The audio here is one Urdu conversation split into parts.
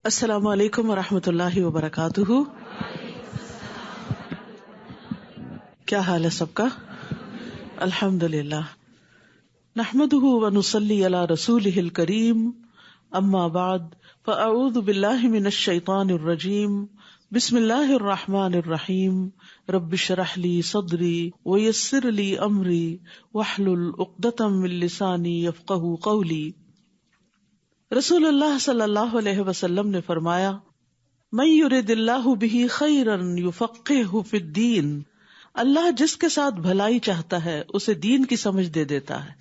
السلام علیکم ورحمۃ اللہ وبرکاتہ. کیا حال ہے سب کا؟ الحمد للہ. نحمده ونصلی علی رسولہ الکریم. اما بعد فاعوذ باللہ من الشیطان الرجیم. بسم اللہ الرحمن الرحیم. رب اشرح لی صدری ویسر لی امری واحلل عقدۃ من لسانی یفقہوا قولی. رسول اللہ صلی اللہ علیہ وسلم نے فرمایا، من یرد اللہ بہ خیرا یفقہہ فی الدین. اللہ جس کے ساتھ بھلائی چاہتا ہے اسے دین کی سمجھ دے دیتا ہے.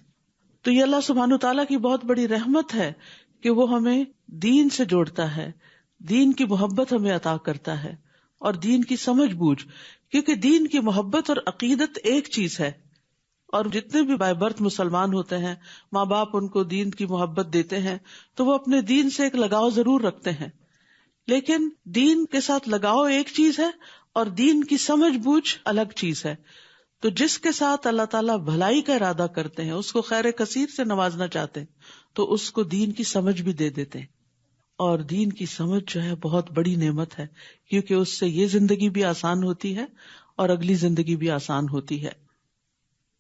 تو یہ اللہ سبحانہ تعالیٰ کی بہت بڑی رحمت ہے کہ وہ ہمیں دین سے جوڑتا ہے، دین کی محبت ہمیں عطا کرتا ہے اور دین کی سمجھ بوجھ، کیونکہ دین کی محبت اور عقیدت ایک چیز ہے. اور جتنے بھی بائی برتھ مسلمان ہوتے ہیں، ماں باپ ان کو دین کی محبت دیتے ہیں تو وہ اپنے دین سے ایک لگاؤ ضرور رکھتے ہیں، لیکن دین کے ساتھ لگاؤ ایک چیز ہے اور دین کی سمجھ بوجھ الگ چیز ہے. تو جس کے ساتھ اللہ تعالیٰ بھلائی کا ارادہ کرتے ہیں، اس کو خیر کثیر سے نوازنا چاہتے ہیں، تو اس کو دین کی سمجھ بھی دے دیتے ہیں. اور دین کی سمجھ جو ہے بہت بڑی نعمت ہے، کیونکہ اس سے یہ زندگی بھی آسان ہوتی ہے اور اگلی زندگی بھی آسان ہوتی ہے.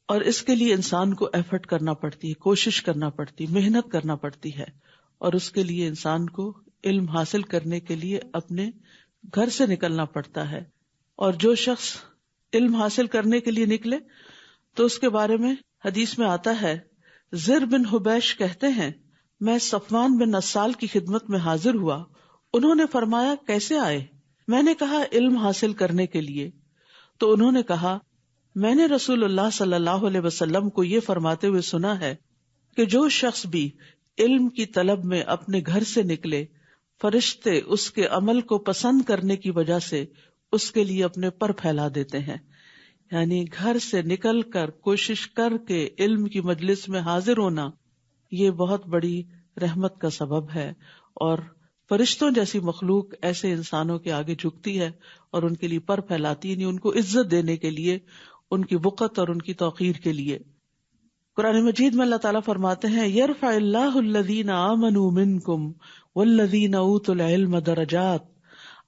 اور اس کے لیے انسان کو ایفرٹ کرنا پڑتی ہے، کوشش کرنا پڑتی، محنت کرنا پڑتی ہے. اور اس کے لیے انسان کو علم حاصل کرنے کے لیے اپنے گھر سے نکلنا پڑتا ہے. اور جو شخص علم حاصل کرنے کے لیے نکلے تو اس کے بارے میں حدیث میں آتا ہے، زر بن حبیش کہتے ہیں، میں صفوان بن نسال کی خدمت میں حاضر ہوا. انہوں نے فرمایا، کیسے آئے؟ میں نے کہا، علم حاصل کرنے کے لیے. تو انہوں نے کہا، میں نے رسول اللہ صلی اللہ علیہ وسلم کو یہ فرماتے ہوئے سنا ہے کہ جو شخص بھی علم کی طلب میں اپنے گھر سے نکلے، فرشتے اس کے عمل کو پسند کرنے کی وجہ سے اس کے لیے اپنے پر پھیلا دیتے ہیں. یعنی گھر سے نکل کر کوشش کر کے علم کی مجلس میں حاضر ہونا یہ بہت بڑی رحمت کا سبب ہے. اور فرشتوں جیسی مخلوق ایسے انسانوں کے آگے جھکتی ہے اور ان کے لیے پر پھیلاتی ہے، یعنی ان کو عزت دینے کے لیے، ان کی وقت اور ان کی توقیر کے لیے. قرآن مجید میں اللہ تعالیٰ فرماتے ہیں، یرفع اللہ الذین آمنوا منکم والذین اوتوا العلم درجات.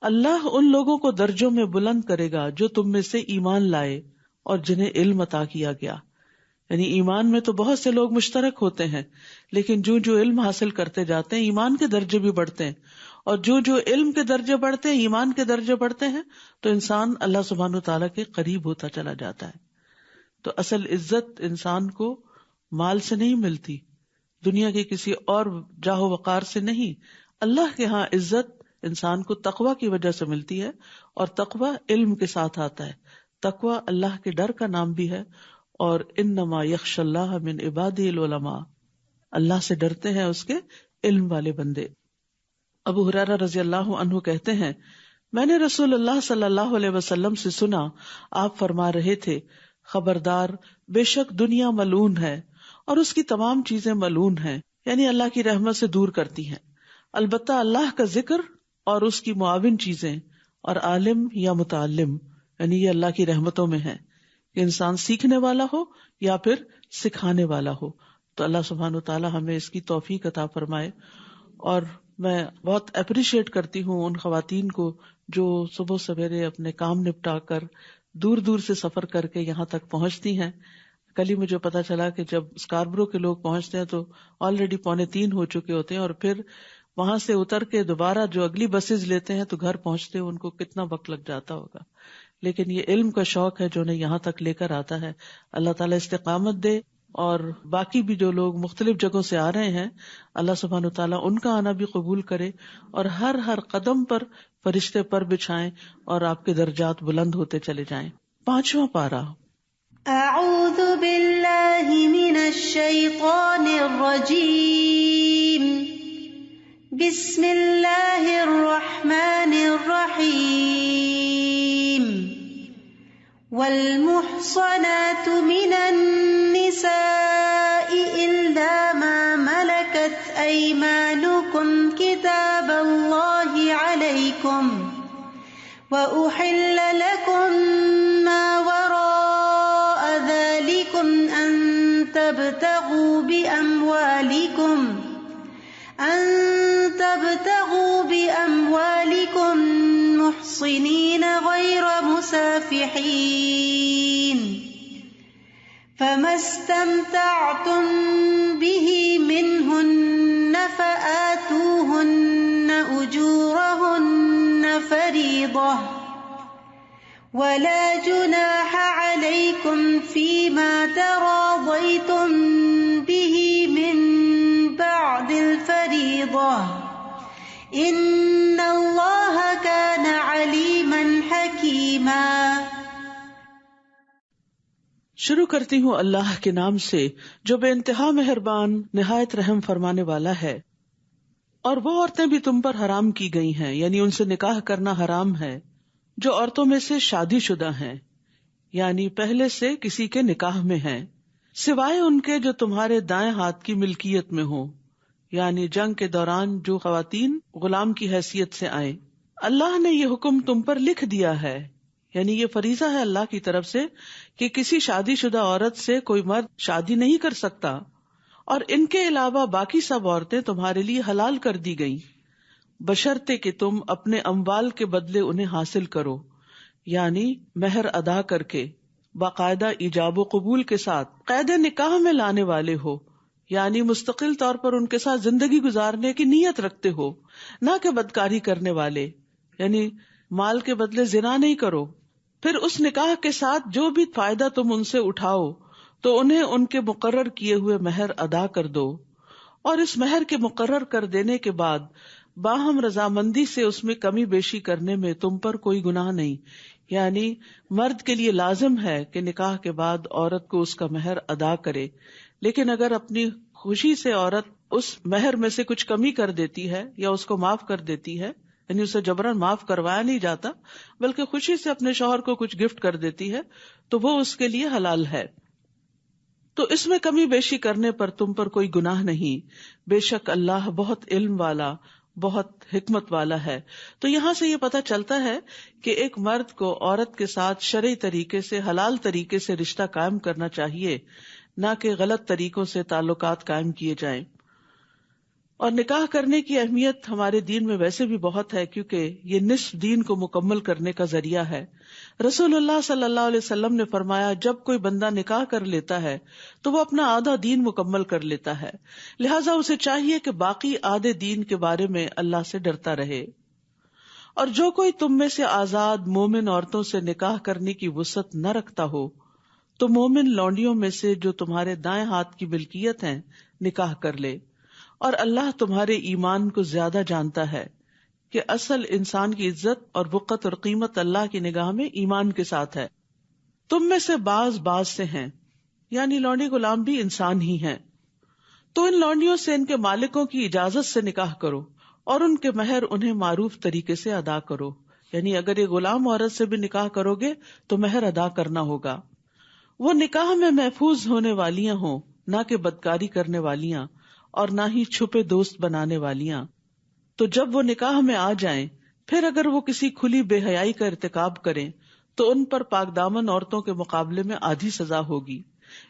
اللہ ان لوگوں کو درجوں میں بلند کرے گا جو تم میں سے ایمان لائے اور جنہیں علم عطا کیا گیا. یعنی ایمان میں تو بہت سے لوگ مشترک ہوتے ہیں، لیکن جو علم حاصل کرتے جاتے ہیں ایمان کے درجے بھی بڑھتے ہیں، اور جو علم کے درجے بڑھتے ہیں، ایمان کے درجے بڑھتے ہیں، تو انسان اللہ سبحانہ تعالیٰ کے قریب ہوتا چلا جاتا ہے. تو اصل عزت انسان کو مال سے نہیں ملتی، دنیا کے کسی اور جاہ و وقار سے نہیں. اللہ کے ہاں عزت انسان کو تقوی کی وجہ سے ملتی ہے، اور تقوی علم کے ساتھ آتا ہے. تقوی اللہ کے ڈر کا نام بھی ہے، اور انما یخشی اللہ من عبادہ العلماء، اللہ سے ڈرتے ہیں اس کے علم والے بندے. ابو ہریرہ رضی اللہ عنہ کہتے ہیں، میں نے رسول اللہ صلی اللہ علیہ وسلم سے سنا، آپ فرما رہے تھے، خبردار، بے شک دنیا ملعون ہے اور اس کی تمام چیزیں ملعون ہیں، یعنی اللہ کی رحمت سے دور کرتی ہیں، البتہ اللہ کا ذکر اور اس کی معاون چیزیں اور عالم یا متعلم، یعنی یہ اللہ کی رحمتوں میں ہے کہ انسان سیکھنے والا ہو یا پھر سکھانے والا ہو. تو اللہ سبحانہ وتعالی ہمیں اس کی توفیق عطا فرمائے. اور میں بہت اپریشیٹ کرتی ہوں ان خواتین کو جو صبح سویرے اپنے کام نپٹا کر دور دور سے سفر کر کے یہاں تک پہنچتی ہیں. کل ہی مجھے پتا چلا کہ جب اسکاربرو کے لوگ پہنچتے ہیں تو آلریڈی 2:45 ہو چکے ہوتے ہیں، اور پھر وہاں سے اتر کے دوبارہ جو اگلی بسز لیتے ہیں تو گھر پہنچتے ان کو کتنا وقت لگ جاتا ہوگا. لیکن یہ علم کا شوق ہے جو انہیں یہاں تک لے کر آتا ہے. اللہ تعالیٰ استقامت دے، اور باقی بھی جو لوگ مختلف جگہوں سے آ رہے ہیں اللہ سبحانہ تعالیٰ ان کا آنا بھی قبول کرے، اور ہر قدم پر فرشتے پر بچھائیں اور آپ کے درجات بلند ہوتے چلے جائیں. 5واں پارہ. اعوذ باللہ من الشیطان الرجیم، بسم اللہ الرحمن الرحیم. والمحصنات من النساء إلا ما ملكت أيمانكم كتاب الله عليكم وأحل لكم ما وراء ذلكم أن تبتغوا بأموالكم محصنين غير مسافحين فما استمتعتم به منهن فآتوهن أجورهن فريضة ولا جناح عليكم فيما تراضيتم به من بعد الفريضة إن الله كان عليما حكيما۔ شروع کرتی ہوں اللہ کے نام سے جو بے انتہا مہربان نہایت رحم فرمانے والا ہے۔ اور وہ عورتیں بھی تم پر حرام کی گئی ہیں، یعنی ان سے نکاح کرنا حرام ہے جو عورتوں میں سے شادی شدہ ہیں، یعنی پہلے سے کسی کے نکاح میں ہیں، سوائے ان کے جو تمہارے دائیں ہاتھ کی ملکیت میں ہوں، یعنی جنگ کے دوران جو خواتین غلام کی حیثیت سے آئیں۔ اللہ نے یہ حکم تم پر لکھ دیا ہے، یعنی یہ فریضہ ہے اللہ کی طرف سے کہ کسی شادی شدہ عورت سے کوئی مرد شادی نہیں کر سکتا، اور ان کے علاوہ باقی سب عورتیں تمہارے لیے حلال کر دی گئیں، بشرطے کہ تم اپنے اموال کے بدلے انہیں حاصل کرو، یعنی مہر ادا کر کے باقاعدہ ایجاب و قبول کے ساتھ قید نکاح میں لانے والے ہو، یعنی مستقل طور پر ان کے ساتھ زندگی گزارنے کی نیت رکھتے ہو، نہ کہ بدکاری کرنے والے، یعنی مال کے بدلے زنا نہیں کرو۔ پھر اس نکاح کے ساتھ جو بھی فائدہ تم ان سے اٹھاؤ تو انہیں ان کے مقرر کیے ہوئے مہر ادا کر دو، اور اس مہر کے مقرر کر دینے کے بعد باہم رضامندی سے اس میں کمی بیشی کرنے میں تم پر کوئی گناہ نہیں، یعنی مرد کے لیے لازم ہے کہ نکاح کے بعد عورت کو اس کا مہر ادا کرے، لیکن اگر اپنی خوشی سے عورت اس مہر میں سے کچھ کمی کر دیتی ہے یا اس کو معاف کر دیتی ہے، یعنی اسے جبرن معاف کروایا نہیں جاتا بلکہ خوشی سے اپنے شوہر کو کچھ گفٹ کر دیتی ہے، تو وہ اس کے لیے حلال ہے۔ تو اس میں کمی بیشی کرنے پر تم پر کوئی گناہ نہیں، بے شک اللہ بہت علم والا، بہت حکمت والا ہے۔ تو یہاں سے یہ پتہ چلتا ہے کہ ایک مرد کو عورت کے ساتھ شرعی طریقے سے، حلال طریقے سے رشتہ قائم کرنا چاہیے، نہ کہ غلط طریقوں سے تعلقات قائم کیے جائیں۔ اور نکاح کرنے کی اہمیت ہمارے دین میں ویسے بھی بہت ہے، کیونکہ یہ نصف دین کو مکمل کرنے کا ذریعہ ہے۔ رسول اللہ صلی اللہ علیہ وسلم نے فرمایا، جب کوئی بندہ نکاح کر لیتا ہے تو وہ اپنا آدھا دین مکمل کر لیتا ہے، لہٰذا اسے چاہیے کہ باقی آدھے دین کے بارے میں اللہ سے ڈرتا رہے۔ اور جو کوئی تم میں سے آزاد مومن عورتوں سے نکاح کرنے کی وسعت نہ رکھتا ہو تو مومن لونڈیوں میں سے جو تمہارے دائیں ہاتھ کی ملکیت ہیں نکاح کر لے، اور اللہ تمہارے ایمان کو زیادہ جانتا ہے کہ اصل انسان کی عزت اور وقت اور قیمت اللہ کی نگاہ میں ایمان کے ساتھ ہے۔ تم میں سے بعض سے ہیں، یعنی لونڈی غلام بھی انسان ہی ہیں، تو ان لونڈیوں سے ان کے مالکوں کی اجازت سے نکاح کرو اور ان کے مہر انہیں معروف طریقے سے ادا کرو، یعنی اگر یہ غلام عورت سے بھی نکاح کرو گے تو مہر ادا کرنا ہوگا۔ وہ نکاح میں محفوظ ہونے والیاں ہوں، نہ کہ بدکاری کرنے والیاں اور نہ ہی چھپے دوست بنانے والیاں۔ تو جب وہ نکاح میں آ جائیں، پھر اگر وہ کسی کھلی بے حیائی کا ارتکاب کریں تو ان پر پاک دامن عورتوں کے مقابلے میں آدھی سزا ہوگی۔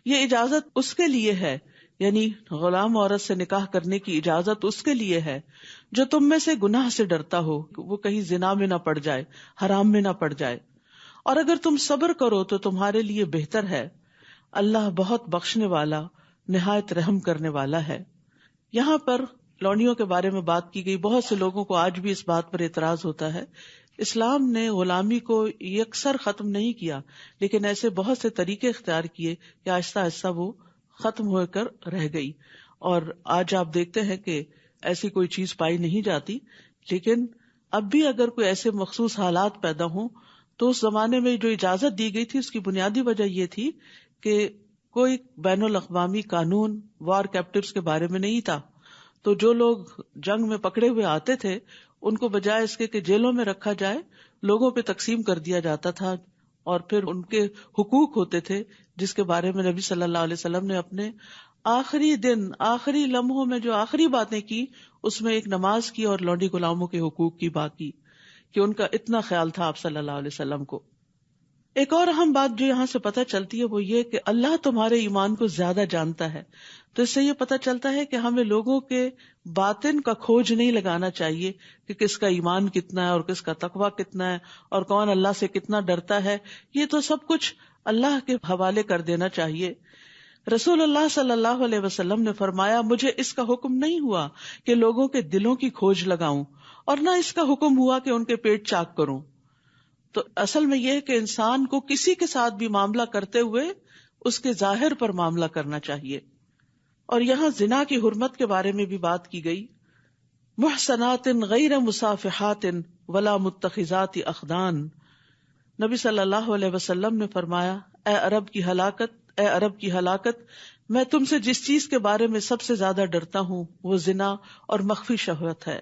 یہ اجازت اس کے لیے ہے، یعنی غلام عورت سے نکاح کرنے کی اجازت اس کے لیے ہے جو تم میں سے گناہ سے ڈرتا ہو، وہ کہیں زنا میں نہ پڑ جائے، حرام میں نہ پڑ جائے، اور اگر تم صبر کرو تو تمہارے لیے بہتر ہے۔ اللہ بہت بخشنے والا، نہایت رحم کرنے والا ہے۔ یہاں پر لونڈیوں کے بارے میں بات کی گئی۔ بہت سے لوگوں کو آج بھی اس بات پر اعتراض ہوتا ہے، اسلام نے غلامی کو یکسر ختم نہیں کیا، لیکن ایسے بہت سے طریقے اختیار کیے کہ آہستہ آہستہ وہ ختم ہو کر رہ گئی، اور آج آپ دیکھتے ہیں کہ ایسی کوئی چیز پائی نہیں جاتی۔ لیکن اب بھی اگر کوئی ایسے مخصوص حالات پیدا ہوں تو اس زمانے میں جو اجازت دی گئی تھی اس کی بنیادی وجہ یہ تھی کہ کوئی بین الاقوامی قانون وار کیپٹیوز کے بارے میں نہیں تھا، تو جو لوگ جنگ میں پکڑے ہوئے آتے تھے ان کو بجائے اس کے کہ جیلوں میں رکھا جائے، لوگوں پہ تقسیم کر دیا جاتا تھا، اور پھر ان کے حقوق ہوتے تھے جس کے بارے میں نبی صلی اللہ علیہ وسلم نے اپنے آخری دن، آخری لمحوں میں جو آخری باتیں کی اس میں ایک نماز کی اور لونڈی غلاموں کے حقوق کی بات کی، کہ ان کا اتنا خیال تھا آپ صلی اللہ علیہ وسلم کو۔ ایک اور اہم بات جو یہاں سے پتہ چلتی ہے وہ یہ کہ اللہ تمہارے ایمان کو زیادہ جانتا ہے. تو اس سے یہ پتہ چلتا ہے کہ ہمیں لوگوں کے باطن کا کھوج نہیں لگانا چاہیے کہ کس کا ایمان کتنا ہے اور کس کا تقویٰ کتنا ہے اور کون اللہ سے کتنا ڈرتا ہے. یہ تو سب کچھ اللہ کے حوالے کر دینا چاہیے. رسول اللہ صلی اللہ علیہ وسلم نے فرمایا مجھے اس کا حکم نہیں ہوا کہ لوگوں کے دلوں کی کھوج لگاؤں اور نہ اس کا حکم ہوا کہ ان کے پیٹ چاک کروں. تو اصل میں یہ ہے کہ انسان کو کسی کے ساتھ بھی معاملہ کرتے ہوئے اس کے ظاہر پر معاملہ کرنا چاہیے. اور یہاں زنا کی حرمت کے بارے میں بھی بات کی گئی. محصنات غیر مصافحات ولا متخذات اخدان. نبی صلی اللہ علیہ وسلم نے فرمایا اے عرب کی ہلاکت، میں تم سے جس چیز کے بارے میں سب سے زیادہ ڈرتا ہوں وہ زنا اور مخفی شہوت ہے.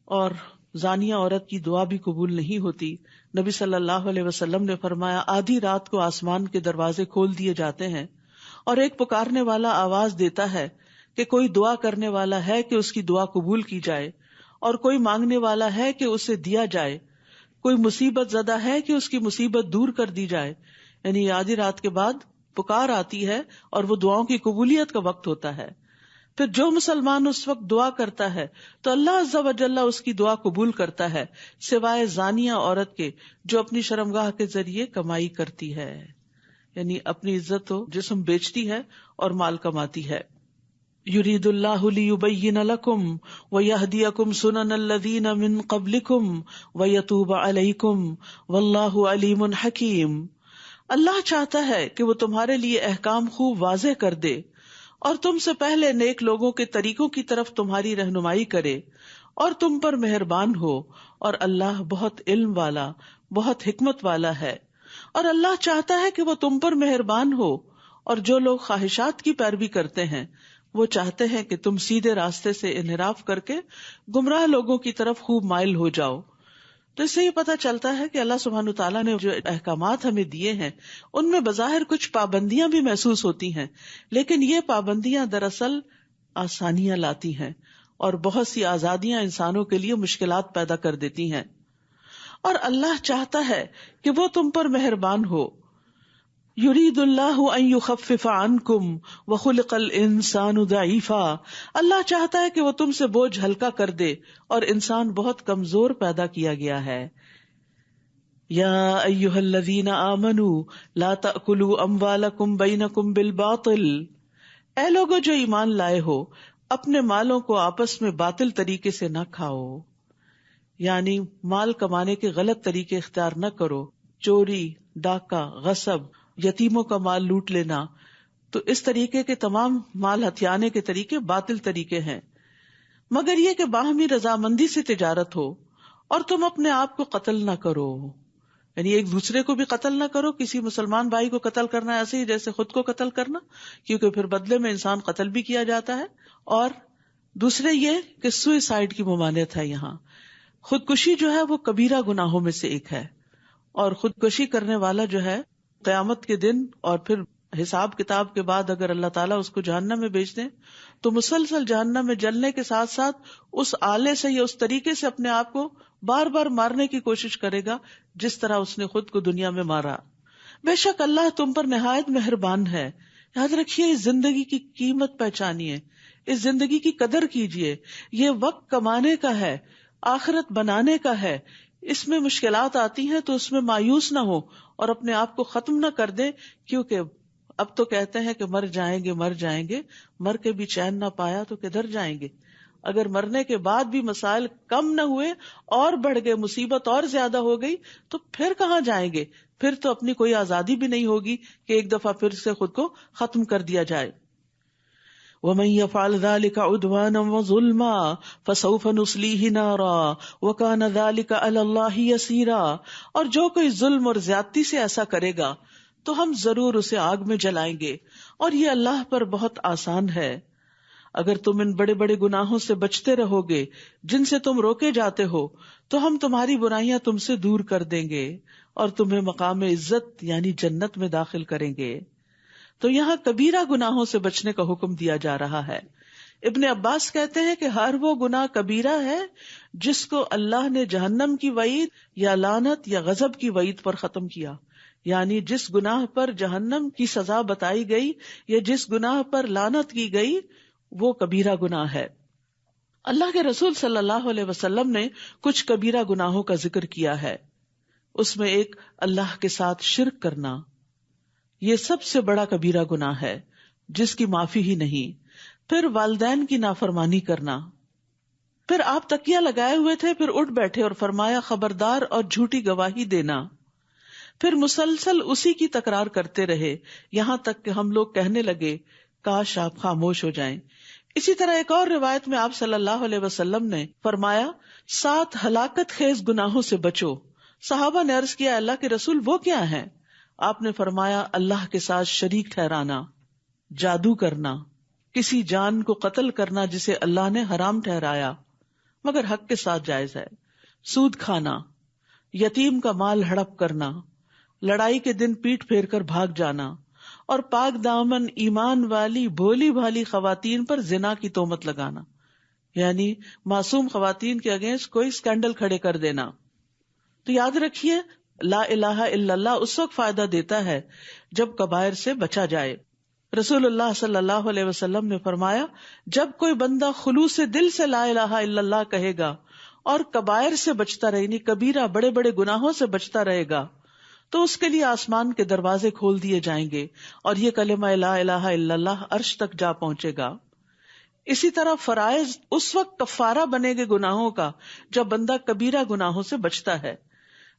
اور زانیہ عورت کی دعا بھی قبول نہیں ہوتی. نبی صلی اللہ علیہ وسلم نے فرمایا آدھی رات کو آسمان کے دروازے کھول دیے جاتے ہیں اور ایک پکارنے والا آواز دیتا ہے کہ کوئی دعا کرنے والا ہے کہ اس کی دعا قبول کی جائے، اور کوئی مانگنے والا ہے کہ اسے دیا جائے، کوئی مصیبت زدہ ہے کہ اس کی مصیبت دور کر دی جائے. یعنی آدھی رات کے بعد پکار آتی ہے اور وہ دعاؤں کی قبولیت کا وقت ہوتا ہے. پھر جو مسلمان اس وقت دعا کرتا ہے تو اللہ عز و جل اس کی دعا قبول کرتا ہے، سوائے زانیہ عورت کے جو اپنی شرمگاہ کے ذریعے کمائی کرتی ہے، یعنی اپنی عزت و جسم بیچتی ہے اور مال کماتی ہے. یرید اللہ لیبین لکم ویہدیکم سنن الذین من قبلکم ویتوب علیکم واللہ علیم حکیم. اللہ چاہتا ہے کہ وہ تمہارے لیے احکام خوب واضح کر دے اور تم سے پہلے نیک لوگوں کے طریقوں کی طرف تمہاری رہنمائی کرے اور تم پر مہربان ہو، اور اللہ بہت علم والا بہت حکمت والا ہے. اور اللہ چاہتا ہے کہ وہ تم پر مہربان ہو، اور جو لوگ خواہشات کی پیروی کرتے ہیں وہ چاہتے ہیں کہ تم سیدھے راستے سے انحراف کر کے گمراہ لوگوں کی طرف خوب مائل ہو جاؤ. تو اس سے یہ پتہ چلتا ہے کہ اللہ سبحانہ تعالیٰ نے جو احکامات ہمیں دیے ہیں ان میں بظاہر کچھ پابندیاں بھی محسوس ہوتی ہیں، لیکن یہ پابندیاں دراصل آسانیاں لاتی ہیں اور بہت سی آزادیاں انسانوں کے لیے مشکلات پیدا کر دیتی ہیں. اور اللہ چاہتا ہے کہ وہ تم پر مہربان ہو. یرید اللہ ان یخفف عنکم وخلق الانسان ضعیفا. اللہ چاہتا ہے کہ وہ تم سے بوجھ ہلکا کر دے اور انسان بہت کمزور پیدا کیا گیا ہے. یا ایھا الذین آمنوا لا تأکلوا اموالکم بینکم بالباطل. اے لوگو جو ایمان لائے ہو اپنے مالوں کو آپس میں باطل طریقے سے نہ کھاؤ، یعنی مال کمانے کے غلط طریقے اختیار نہ کرو. چوری، ڈاکہ، غصب، یتیموں کا مال لوٹ لینا، تو اس طریقے کے تمام مال ہتھیانے کے طریقے باطل طریقے ہیں، مگر یہ کہ باہمی رضامندی سے تجارت ہو اور تم اپنے آپ کو قتل نہ کرو. یعنی ایک دوسرے کو بھی قتل نہ کرو. کسی مسلمان بھائی کو قتل کرنا ایسے ہی جیسے خود کو قتل کرنا، کیونکہ پھر بدلے میں انسان قتل بھی کیا جاتا ہے. اور دوسرے یہ کہ سوئسائڈ کی ممانعت ہے. یہاں خودکشی جو ہے وہ کبیرہ گناہوں میں سے ایک ہے، اور خودکشی کرنے والا جو ہے قیامت کے دن اور پھر حساب کتاب کے بعد اگر اللہ تعالیٰ اس کو جہنم میں بھیج دیں تو مسلسل جہنم میں جلنے کے ساتھ ساتھ اس آلے سے یا اس طریقے سے اپنے آپ کو بار بار مارنے کی کوشش کرے گا جس طرح اس نے خود کو دنیا میں مارا. بے شک اللہ تم پر نہایت مہربان ہے. یاد رکھیے اس زندگی کی قیمت پہچانیے، اس زندگی کی قدر کیجیے. یہ وقت کمانے کا ہے، آخرت بنانے کا ہے. اس میں مشکلات آتی ہیں تو اس میں مایوس نہ ہو اور اپنے آپ کو ختم نہ کر دے، کیونکہ اب تو کہتے ہیں کہ مر جائیں گے، مر کے بھی چین نہ پایا تو کدھر جائیں گے. اگر مرنے کے بعد بھی مسائل کم نہ ہوئے اور بڑھ گئے، مصیبت اور زیادہ ہو گئی، تو پھر کہاں جائیں گے؟ پھر تو اپنی کوئی آزادی بھی نہیں ہوگی کہ ایک دفعہ پھر سے خود کو ختم کر دیا جائے. وَمَن يَفْعَلْ ذَلِكَ عُدْوَانًا وَظُلْمًا فَسَوْفَ نُصْلِيهِ نَارًا وَكَانَ ذَلِكَ عَلَى اللَّهِ يَسِيرًا. اور جو کوئی ظلم اور زیادتی سے ایسا کرے گا تو ہم ضرور اسے آگ میں جلائیں گے، اور یہ اللہ پر بہت آسان ہے. اگر تم ان بڑے بڑے گناہوں سے بچتے رہو گے جن سے تم روکے جاتے ہو تو ہم تمہاری برائیاں تم سے دور کر دیں گے اور تمہیں مقام عزت یعنی جنت میں داخل کریں گے. تو یہاں کبیرہ گناہوں سے بچنے کا حکم دیا جا رہا ہے. ابن عباس کہتے ہیں کہ ہر وہ گناہ کبیرہ ہے جس کو اللہ نے جہنم کی وعید یا لعنت یا غضب کی وعید پر ختم کیا. یعنی جس گناہ پر جہنم کی سزا بتائی گئی یا جس گناہ پر لعنت کی گئی وہ کبیرہ گناہ ہے۔ اللہ کے رسول صلی اللہ علیہ وسلم نے کچھ کبیرہ گناہوں کا ذکر کیا ہے، اس میں ایک اللہ کے ساتھ شرک کرنا، یہ سب سے بڑا کبیرہ گناہ ہے جس کی معافی ہی نہیں۔ پھر والدین کی نافرمانی کرنا۔ پھر آپ تکیہ لگائے ہوئے تھے، پھر اٹھ بیٹھے اور فرمایا خبردار اور جھوٹی گواہی دینا۔ پھر مسلسل اسی کی تکرار کرتے رہے یہاں تک کہ ہم لوگ کہنے لگے کاش آپ خاموش ہو جائیں۔ اسی طرح ایک اور روایت میں آپ صلی اللہ علیہ وسلم نے فرمایا 7 ہلاکت خیز گناہوں سے بچو۔ صحابہ نے عرض کیا اللہ کے رسول وہ کیا ہیں؟ آپ نے فرمایا اللہ کے ساتھ شریک ٹھہرانا، جادو کرنا، کسی جان کو قتل کرنا جسے اللہ نے حرام ٹھہرایا مگر حق کے ساتھ جائز ہے، سود کھانا، یتیم کا مال ہڑپ کرنا، لڑائی کے دن پیٹ پھیر کر بھاگ جانا، اور پاک دامن ایمان والی بھولی بھالی خواتین پر زنا کی تہمت لگانا، یعنی معصوم خواتین کے اگینسٹ کوئی سکینڈل کھڑے کر دینا۔ تو یاد رکھیے لا الہ الا اللہ اس وقت فائدہ دیتا ہے جب کبائر سے بچا جائے۔ رسول اللہ صلی اللہ علیہ وسلم نے فرمایا جب کوئی بندہ خلوص دل سے لا الہ الا اللہ کہے گا اور کبائر سے بچتا رہے، یعنی کبیرہ بڑے بڑے گناہوں سے بچتا رہے گا، تو اس کے لیے آسمان کے دروازے کھول دیے جائیں گے اور یہ کلمہ لا الہ الا اللہ عرش تک جا پہنچے گا۔ اسی طرح فرائض اس وقت کفارہ بنے گے گناہوں کا جب بندہ کبیرہ گناہوں سے بچتا ہے۔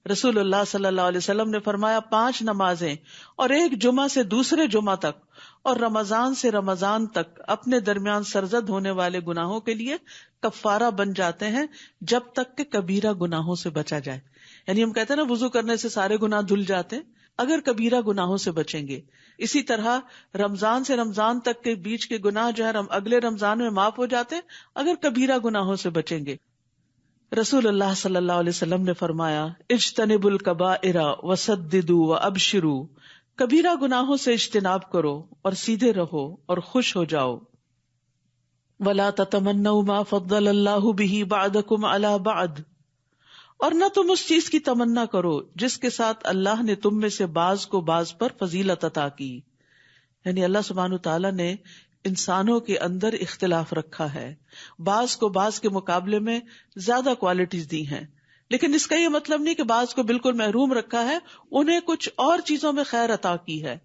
رسول اللہ صلی اللہ علیہ وسلم نے فرمایا 5 نمازیں اور ایک جمعہ سے دوسرے جمعہ تک اور رمضان سے رمضان تک اپنے درمیان سرزد ہونے والے گناہوں کے لیے کفارہ بن جاتے ہیں جب تک کہ کبیرہ گناہوں سے بچا جائے۔ یعنی ہم کہتے ہیں نا وضو کرنے سے سارے گناہ دھل جاتے ہیں، اگر کبیرہ گناہوں سے بچیں گے۔ اسی طرح رمضان سے رمضان تک کے بیچ کے گناہ جو ہے اگلے رمضان میں معاف ہو جاتے ہیں اگر کبیرہ گناہوں سے بچیں گے۔ رسول اللہ صلی اللہ علیہ وسلم نے فرمایا اجتنبوا الکبائر وسددوا وابشروا، کبیرہ گناہوں سے اجتناب کرو اور سیدھے رہو اور خوش ہو جاؤ۔ ولا تتمنوا ما فضل اللہ به بعضکم علی بعض، اور نہ تم اس چیز کی تمنا کرو جس کے ساتھ اللہ نے تم میں سے بعض کو بعض پر فضیلت عطا کی۔ یعنی اللہ سبحانہ تعالیٰ نے انسانوں کے اندر اختلاف رکھا ہے، بعض کو بعض کے مقابلے میں زیادہ کوالٹیز دی ہیں، لیکن اس کا یہ مطلب نہیں کہ بعض کو بالکل محروم رکھا ہے، انہیں کچھ اور چیزوں میں خیر عطا کی ہے۔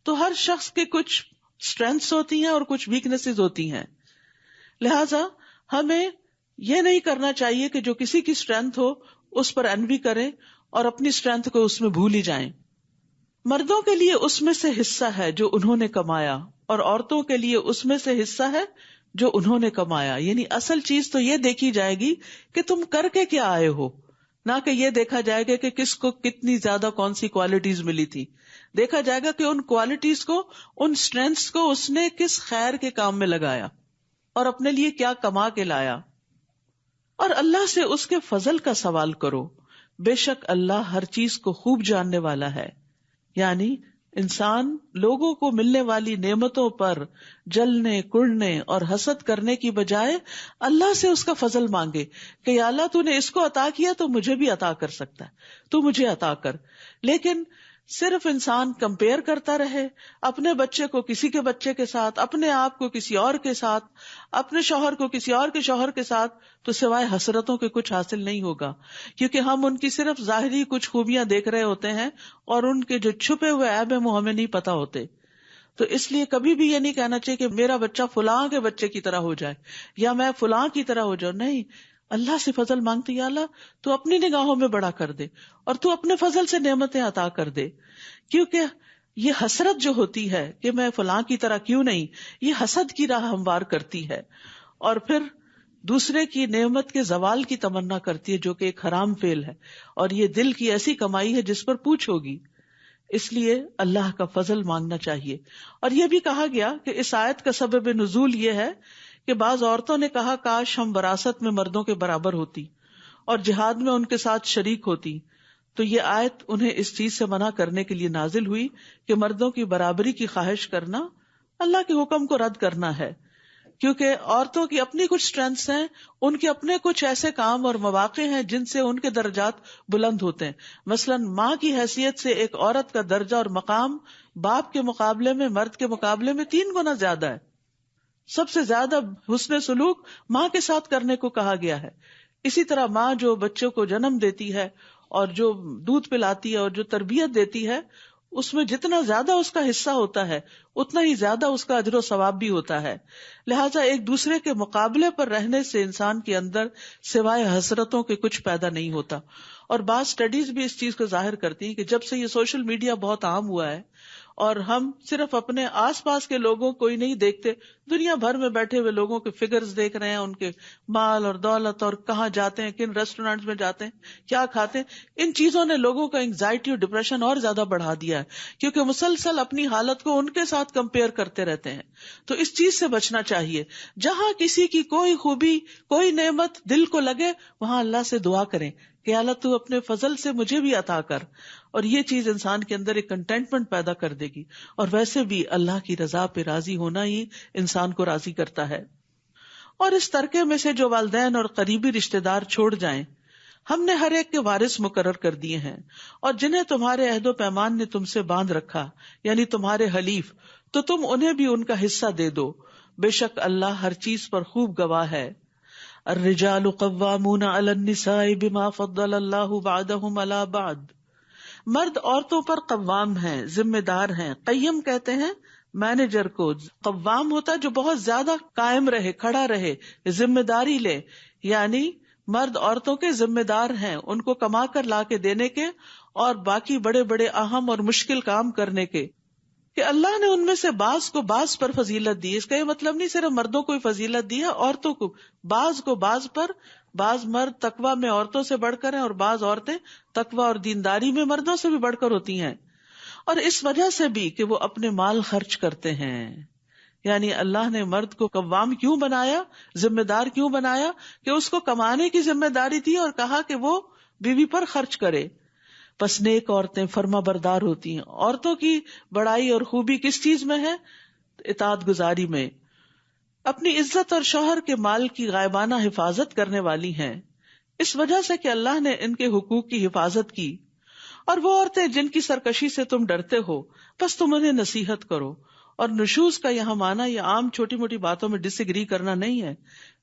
تو ہر شخص کے کچھ اسٹرینتھس ہوتی ہیں اور کچھ ویکنیسز ہوتی ہیں، لہذا ہمیں یہ نہیں کرنا چاہیے کہ جو کسی کی اسٹرینتھ ہو اس پر انوی کریں اور اپنی اسٹرینتھ کو اس میں بھول ہی جائیں۔ مردوں کے لیے اس میں سے حصہ ہے جو انہوں نے کمایا اور عورتوں کے لیے اس میں سے حصہ ہے جو انہوں نے کمایا، یعنی اصل چیز تو یہ دیکھی جائے گی کہ تم کر کے کیا آئے ہو، نہ کہ یہ دیکھا جائے گا کہ کس کو کتنی زیادہ کون سی کوالٹیز ملی تھی۔ دیکھا جائے گا کہ ان کوالٹیز کو، ان اسٹرینتھس کو اس نے کس خیر کے کام میں لگایا اور اپنے لیے کیا کما کے لایا۔ اور اللہ سے اس کے فضل کا سوال کرو، بے شک اللہ ہر چیز کو خوب جاننے والا ہے۔ یعنی انسان لوگوں کو ملنے والی نعمتوں پر جلنے، کڑنے اور حسد کرنے کی بجائے اللہ سے اس کا فضل مانگے کہ یا اللہ تو نے اس کو عطا کیا تو مجھے بھی عطا کر سکتا ہے، تو مجھے عطا کر۔ لیکن صرف انسان کمپیئر کرتا رہے، اپنے بچے کو کسی کے بچے کے ساتھ، اپنے آپ کو کسی اور کے ساتھ، اپنے شوہر کو کسی اور کے شوہر کے ساتھ، تو سوائے حسرتوں کے کچھ حاصل نہیں ہوگا، کیونکہ ہم ان کی صرف ظاہری کچھ خوبیاں دیکھ رہے ہوتے ہیں اور ان کے جو چھپے ہوئے عیب ہیں وہ ہمیں نہیں پتا ہوتے۔ تو اس لیے کبھی بھی یہ نہیں کہنا چاہیے کہ میرا بچہ فلاں کے بچے کی طرح ہو جائے یا میں فلاں کی طرح ہو جاؤں، نہیں، اللہ سے فضل مانگتے یا اللہ تو اپنی نگاہوں میں بڑا کر دے اور تو اپنے فضل سے نعمتیں عطا کر دے، کیونکہ یہ حسرت جو ہوتی ہے کہ میں فلاں کی طرح کیوں نہیں، یہ حسد کی راہ ہموار کرتی ہے اور پھر دوسرے کی نعمت کے زوال کی تمنا کرتی ہے، جو کہ ایک حرام فعل ہے اور یہ دل کی ایسی کمائی ہے جس پر پوچھ ہوگی۔ اس لیے اللہ کا فضل مانگنا چاہیے۔ اور یہ بھی کہا گیا کہ اس آیت کا سبب نزول یہ ہے کہ بعض عورتوں نے کہا کاش ہم وراثت میں مردوں کے برابر ہوتی اور جہاد میں ان کے ساتھ شریک ہوتی، تو یہ آیت انہیں اس چیز سے منع کرنے کے لیے نازل ہوئی کہ مردوں کی برابری کی خواہش کرنا اللہ کے حکم کو رد کرنا ہے، کیونکہ عورتوں کی اپنی کچھ اسٹرینتھس ہیں، ان کے اپنے کچھ ایسے کام اور مواقع ہیں جن سے ان کے درجات بلند ہوتے ہیں. مثلا ماں کی حیثیت سے ایک عورت کا درجہ اور مقام باپ کے مقابلے میں، مرد کے مقابلے میں 3 گنا زیادہ ہے. سب سے زیادہ حسن سلوک ماں کے ساتھ کرنے کو کہا گیا ہے. اسی طرح ماں جو بچوں کو جنم دیتی ہے اور جو دودھ پلاتی ہے اور جو تربیت دیتی ہے، اس میں جتنا زیادہ اس کا حصہ ہوتا ہے اتنا ہی زیادہ اس کا اجر و ثواب بھی ہوتا ہے. لہٰذا ایک دوسرے کے مقابلے پر رہنے سے انسان کے اندر سوائے حسرتوں کے کچھ پیدا نہیں ہوتا. اور بعض سٹڈیز بھی اس چیز کو ظاہر کرتی ہیں کہ جب سے یہ سوشل میڈیا بہت عام ہوا ہے اور ہم صرف اپنے آس پاس کے لوگوں کو ہی نہیں دیکھتے، دنیا بھر میں بیٹھے ہوئے لوگوں کے فگرز دیکھ رہے ہیں، ان کے مال اور دولت اور کہاں جاتے ہیں، کن ریسٹورینٹس میں جاتے ہیں، کیا کھاتے ہیں، ان چیزوں نے لوگوں کا انگزائٹی اور ڈپریشن اور زیادہ بڑھا دیا ہے، کیونکہ مسلسل اپنی حالت کو ان کے ساتھ کمپیئر کرتے رہتے ہیں. تو اس چیز سے بچنا چاہیے. جہاں کسی کی کوئی خوبی، کوئی نعمت دل کو لگے، وہاں اللہ سے دعا کریں کہ اللہ تو اپنے فضل سے مجھے بھی عطا کر. اور یہ چیز انسان کے اندر ایک کنٹینٹمنٹ پیدا کر دے گی. اور ویسے بھی اللہ کی رضا پہ راضی ہونا ہی انسان کو راضی کرتا ہے. اور اس ترکے میں سے جو والدین اور قریبی رشتہ دار چھوڑ جائیں، ہم نے ہر ایک کے وارث مقرر کر دیے ہیں، اور جنہیں تمہارے عہد و پیمان نے تم سے باندھ رکھا، یعنی تمہارے حلیف، تو تم انہیں بھی ان کا حصہ دے دو. بے شک اللہ ہر چیز پر خوب گواہ ہے. الرجال قوامون علی النساء بما فضل اللہ بعضهم علی بعض. مرد عورتوں پر قوام ہیں، ذمہ دار ہیں. قیم کہتے ہیں مینیجر کو. قوام ہوتا ہے جو بہت زیادہ قائم رہے، کھڑا رہے، ذمہ داری لے. یعنی مرد عورتوں کے ذمہ دار ہیں، ان کو کما کر لا کے دینے کے اور باقی بڑے بڑے اہم اور مشکل کام کرنے کے. کہ اللہ نے ان میں سے بعض کو بعض پر فضیلت دی. اس کا یہ مطلب نہیں صرف مردوں کو ہی فضیلت دی ہے، عورتوں کو بعض پر. بعض مرد تقویٰ میں عورتوں سے بڑھ کر ہیں اور بعض عورتیں تقویٰ اور دینداری میں مردوں سے بھی بڑھ کر ہوتی ہیں. اور اس وجہ سے بھی کہ وہ اپنے مال خرچ کرتے ہیں. یعنی اللہ نے مرد کو قوام کیوں بنایا، ذمہ دار کیوں بنایا؟ کہ اس کو کمانے کی ذمہ داری تھی اور کہا کہ وہ بیوی پر خرچ کرے. پس نیک عورتیں فرما بردار ہوتی ہیں. عورتوں کی بڑائی اور خوبی کس چیز میں ہے؟ اطاعت گزاری میں. اپنی عزت اور شوہر کے مال کی غائبانہ حفاظت کرنے والی ہیں، اس وجہ سے کہ اللہ نے ان کے حقوق کی حفاظت کی. اور وہ عورتیں جن کی سرکشی سے تم ڈرتے ہو، بس تم انہیں نصیحت کرو. اور نشوز کا یہاں معنی یہ عام چھوٹی موٹی باتوں میں ڈس ایگری کرنا نہیں ہے.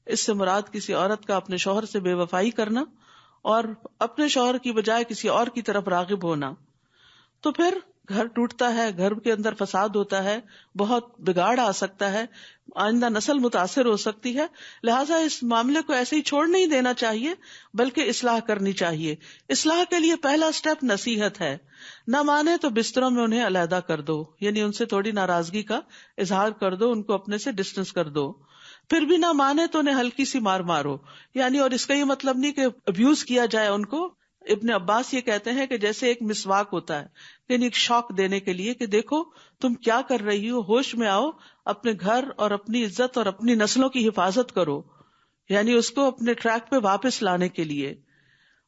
اس سے مراد کسی عورت کا اپنے شوہر سے بے وفائی کرنا اور اپنے شوہر کی بجائے کسی اور کی طرف راغب ہونا. تو پھر گھر ٹوٹتا ہے، گھر کے اندر فساد ہوتا ہے، بہت بگاڑ آ سکتا ہے، آئندہ نسل متاثر ہو سکتی ہے. لہٰذا اس معاملے کو ایسے ہی چھوڑ نہیں دینا چاہیے، بلکہ اصلاح کرنی چاہیے. اصلاح کے لیے پہلا سٹیپ نصیحت ہے. نہ مانے تو بستروں میں انہیں علیحدہ کر دو، یعنی ان سے تھوڑی ناراضگی کا اظہار کر دو، ان کو اپنے سے ڈسٹینس کر دو. پھر بھی نہ مانے تو انہیں ہلکی سی مار مارو. یعنی اور اس کا یہ مطلب نہیں کہ ابیوز کیا جائے ان کو. ابن عباس یہ کہتے ہیں کہ جیسے ایک مسواک ہوتا ہے، یعنی ایک شوق دینے کے لیے کہ دیکھو تم کیا کر رہی ہو، ہوش میں آؤ، اپنے گھر اور اپنی عزت اور اپنی نسلوں کی حفاظت کرو. یعنی اس کو اپنے ٹریک پہ واپس لانے کے لیے.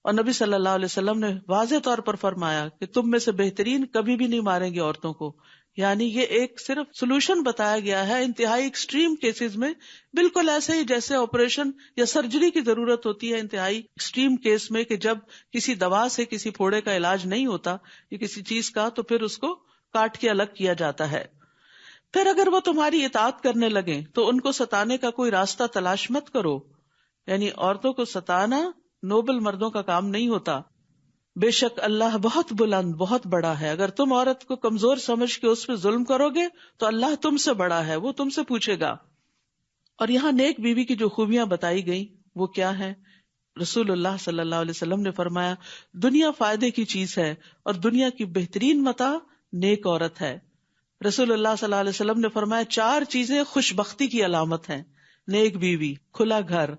اور نبی صلی اللہ علیہ وسلم نے واضح طور پر فرمایا کہ تم میں سے بہترین کبھی بھی نہیں ماریں گے عورتوں کو. یعنی یہ ایک صرف سولوشن بتایا گیا ہے انتہائی ایکسٹریم کیسز میں، بالکل ایسے ہی جیسے آپریشن یا سرجری کی ضرورت ہوتی ہے انتہائی ایکسٹریم کیس میں، کہ جب کسی دوا سے کسی پھوڑے کا علاج نہیں ہوتا یا کسی چیز کا، تو پھر اس کو کاٹ کے الگ کیا جاتا ہے. پھر اگر وہ تمہاری اطاعت کرنے لگیں تو ان کو ستانے کا کوئی راستہ تلاش مت کرو. یعنی عورتوں کو ستانا نوبل مردوں کا کام نہیں ہوتا. بے شک اللہ بہت بلند، بہت بڑا ہے. اگر تم عورت کو کمزور سمجھ کے اس پہ ظلم کرو گے تو اللہ تم سے بڑا ہے، وہ تم سے پوچھے گا. اور یہاں نیک بیوی کی جو خوبیاں بتائی گئی وہ کیا ہیں؟ رسول اللہ صلی اللہ علیہ وسلم نے فرمایا دنیا فائدے کی چیز ہے اور دنیا کی بہترین متاع نیک عورت ہے. رسول اللہ صلی اللہ علیہ وسلم نے فرمایا 4 چیزیں خوش بختی کی علامت ہیں: نیک بیوی، کھلا گھر،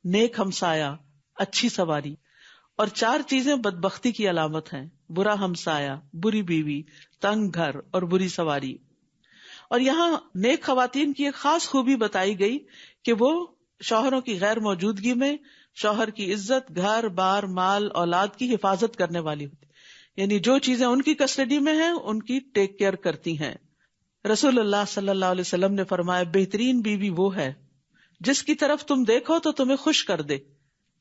نیک ہمسایہ، اچھی سواری. اور 4 چیزیں بدبختی کی علامت ہیں: برا ہمسایہ، بری بیوی، تنگ گھر اور بری سواری. اور یہاں نیک خواتین کی ایک خاص خوبی بتائی گئی کہ وہ شوہروں کی غیر موجودگی میں شوہر کی عزت، گھر بار، مال، اولاد کی حفاظت کرنے والی ہوتی. یعنی جو چیزیں ان کی کسٹڈی میں ہیں ان کی ٹیک کیئر کرتی ہیں. رسول اللہ صلی اللہ علیہ وسلم نے فرمایا بہترین بیوی وہ ہے جس کی طرف تم دیکھو تو تمہیں خوش کر دے،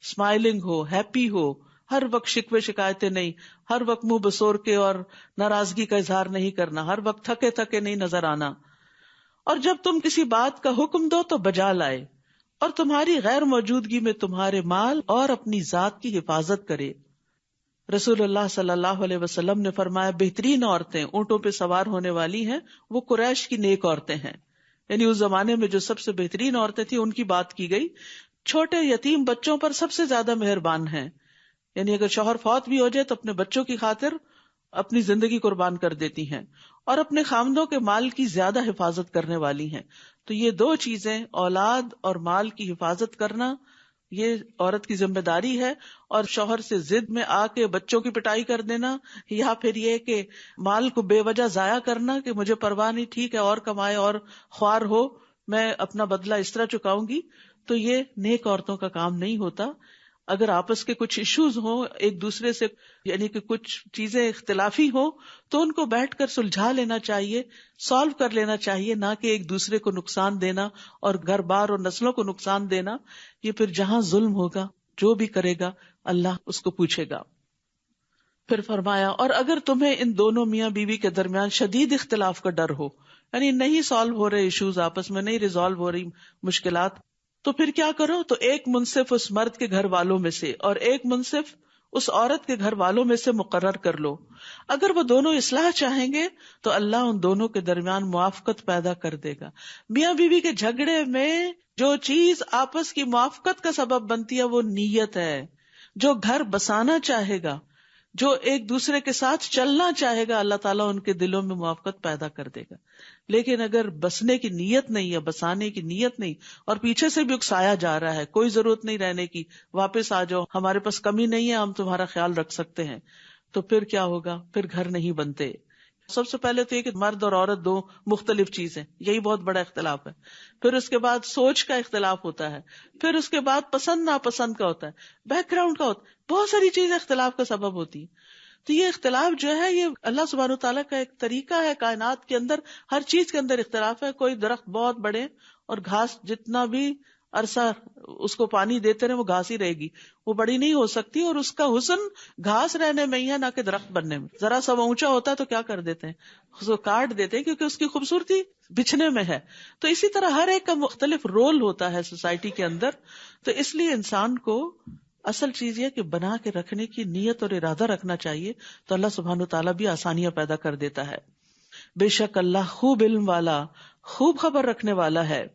اسمائلنگ ہو، ہیپی ہو، ہر وقت شکوے شکایتیں نہیں، ہر وقت منہ بسور کے اور ناراضگی کا اظہار نہیں کرنا، ہر وقت تھکے تھکے نہیں نظر آنا، اور جب تم کسی بات کا حکم دو تو بجا لائے، اور تمہاری غیر موجودگی میں تمہارے مال اور اپنی ذات کی حفاظت کرے۔ رسول اللہ صلی اللہ علیہ وسلم نے فرمایا بہترین عورتیں اونٹوں پہ سوار ہونے والی ہیں وہ قریش کی نیک عورتیں ہیں، یعنی اس زمانے میں جو سب سے بہترین عورتیں تھیں ان کی بات کی گئی۔ چھوٹے یتیم بچوں پر سب سے زیادہ مہربان ہیں، یعنی اگر شوہر فوت بھی ہو جائے تو اپنے بچوں کی خاطر اپنی زندگی قربان کر دیتی ہیں، اور اپنے خامدوں کے مال کی زیادہ حفاظت کرنے والی ہیں۔ تو یہ دو چیزیں، اولاد اور مال کی حفاظت کرنا، یہ عورت کی ذمہ داری ہے، اور شوہر سے ضد میں آ کے بچوں کی پٹائی کر دینا، یا پھر یہ کہ مال کو بے وجہ ضائع کرنا کہ مجھے پرواہ نہیں، ٹھیک ہے اور کمائے اور خوار ہو، میں اپنا بدلہ اس طرح چکاؤں گی، تو یہ نیک عورتوں کا کام نہیں ہوتا۔ اگر آپس کے کچھ ایشوز ہوں ایک دوسرے سے، یعنی کہ کچھ چیزیں اختلافی ہوں، تو ان کو بیٹھ کر سلجھا لینا چاہیے، سالو کر لینا چاہیے، نہ کہ ایک دوسرے کو نقصان دینا اور گھر بار اور نسلوں کو نقصان دینا۔ یہ پھر جہاں ظلم ہوگا جو بھی کرے گا اللہ اس کو پوچھے گا۔ پھر فرمایا اور اگر تمہیں ان دونوں میاں بیوی کے درمیان شدید اختلاف کا ڈر ہو، یعنی نہیں سالو ہو رہے ایشوز، آپس میں نہیں ریزالو ہو رہی مشکلات، تو پھر کیا کرو، تو ایک منصف اس مرد کے گھر والوں میں سے اور ایک منصف اس عورت کے گھر والوں میں سے مقرر کر لو۔ اگر وہ دونوں اصلاح چاہیں گے تو اللہ ان دونوں کے درمیان موافقت پیدا کر دے گا۔ میاں بیوی کے جھگڑے میں جو چیز آپس کی موافقت کا سبب بنتی ہے وہ نیت ہے۔ جو گھر بسانا چاہے گا، جو ایک دوسرے کے ساتھ چلنا چاہے گا، اللہ تعالیٰ ان کے دلوں میں موافقت پیدا کر دے گا۔ لیکن اگر بسنے کی نیت نہیں ہے، بسانے کی نیت نہیں، اور پیچھے سے بھی اکسایا جا رہا ہے، کوئی ضرورت نہیں رہنے کی، واپس آ جاؤ، ہمارے پاس کمی نہیں ہے، ہم تمہارا خیال رکھ سکتے ہیں، تو پھر کیا ہوگا، پھر گھر نہیں بنتے۔ سب سے پہلے تو یہ کہ مرد اور عورت دو مختلف چیزیں، یہی بہت بڑا اختلاف ہے۔ پھر اس کے بعد سوچ کا اختلاف ہوتا ہے، پھر اس کے بعد پسند ناپسند کا ہوتا ہے، بیک گراؤنڈ کا ہوتا ہے، بہت ساری چیزیں اختلاف کا سبب ہوتی ہیں۔ تو یہ اختلاف جو ہے یہ اللہ سبحانہ وتعالیٰ کا ایک طریقہ ہے، کائنات کے اندر ہر چیز کے اندر اختلاف ہے۔ کوئی درخت بہت بڑے اور گھاس جتنا بھی عرصہ اس کو پانی دیتے رہے وہ گھاس ہی رہے گی، وہ بڑی نہیں ہو سکتی، اور اس کا حسن گھاس رہنے میں ہی ہے، نہ کہ درخت بننے میں۔ ذرا سا اونچا ہوتا ہے تو کیا کر دیتے ہیں، اس کو کاٹ دیتے ہیں، کیونکہ اس کی خوبصورتی بچھنے میں ہے۔ تو اسی طرح ہر ایک کا مختلف رول ہوتا ہے سوسائٹی کے اندر، تو اس لیے انسان کو اصل چیز یہ کہ بنا کے رکھنے کی نیت اور ارادہ رکھنا چاہیے، تو اللہ سبحانہ وتعالیٰ بھی آسانیاں پیدا کر دیتا ہے۔ بے شک اللہ خوب علم والا، خوب خبر رکھنے والا ہے۔